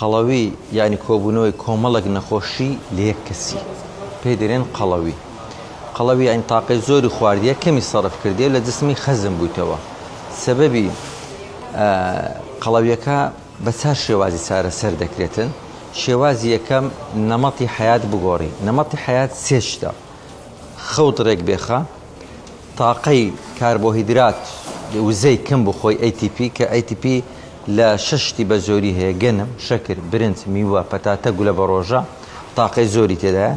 قەڵەوی ینی کۆبوونەوەی کۆمەڵک نەخۆشی لە یەک کەسی پێ دەرێن قەڵەوی. قەڵەوی ئەین تاقی زۆری خواردیە کەمی سەرف کردێ لە جسمی خەزم بوویتەوە. سەبەبی قەڵەویەکە بە چار شێوازی چارەسەر دەکرێتن. شێوازی یەکەم نەمەتی حەیات بگۆڕی. نەمەتی حەیات سێ شتە: خەوت ڕێک بێخە، تاقەی کاربۆهیدرات وزەی کەم بخۆی ATP کە ATP لە شەشتی بە زۆری هەیە: گەنم، شەکر، برنج، میوە، پەتاتە، گولە بە ڕۆژە، تاقەی زۆری تێدایە.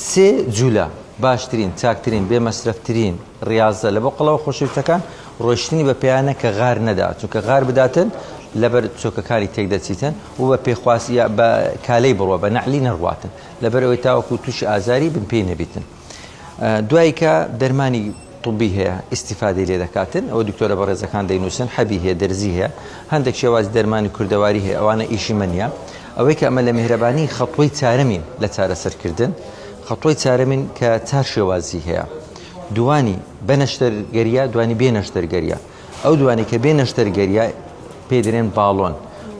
سێ جوولە باشترین، چاکترین، بێمەسرەفترین ڕاضە لە بۆ قەڵەوە خۆشەویستەکان ڕۆیشتنی بە پێیانە کە غار نەدا، چونکە غار بداتن لەبەر چۆکەکانی تێک دەچیتن و بە پێخواست بە کالەی بڕوە بە نەعلی نەڕواتن لەبەرەوەی تاوەکو تووشی ئازاری بن پێی نەبیتن. دوایی کە دەرمانی طبی هەیە ئیستیفادەی لێ دەکاتن، ئەوە دکتۆرە بە ڕێزەکان دەینووسن، حەبی هەیە، دەرزی هەیە، هەندێک شێوازی دەرمانی کوردەواری هەیە، ئەوانە ئیشی منە. ئەوەی کە ئەمە لە میهرەبانی خەتوەی چارەمین لە چارەسەرکردن. خەتوەی چارەمین کە چار شێوازی هەیە: دوانی بەنەشتەرگەریە، دوانی بێنەشتەرگەریە. ئەو دوانی کە بێنەشتەرگەریە پێ دەرێن باڵۆن.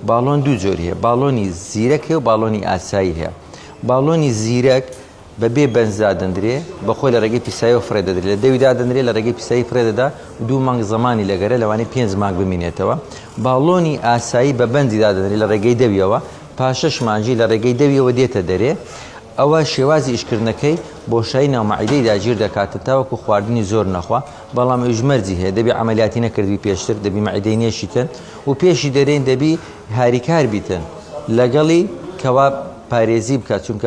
باڵۆن دوو جۆر هەیە: باڵۆنی زیرەک هەیە و باڵۆنی ئاسایی هەیە. باڵۆنی زیرەک بەبێ بەنزا دەندرێ، بەخۆی لە ڕێگەی پیساییەوە فرێ دەدرێت، لە دەویدا دەندرێت، لە ڕێگەی پیسایی فرێ دەدا و 2 مانگ زمانی لەگەرە، لەوانەیە 5 مانگ بمینێتەوە. باڵۆنی ئاسایی بە بەندیدا دەدرێت لە ڕێگەی دەویەوە، پاشەش مانجی لە ڕێگەی دەویەوە دێتە دەرێ. ئەوە شێوازی ئیشکردنەکەی بۆشایی ناومەعیدەی داگیر دەکاتە تاوەکو خواردنی زۆر نەخوا، بەڵام ئەوژمەرجی هەیە، دەبی عملیاتی نەکردوی پێشتر، دەبی مەعیدەی نێشیتن و پێشی دەرێن دەبی هاریکار بیتن لەگەڵی کەوا پارێزی بکات، چونکە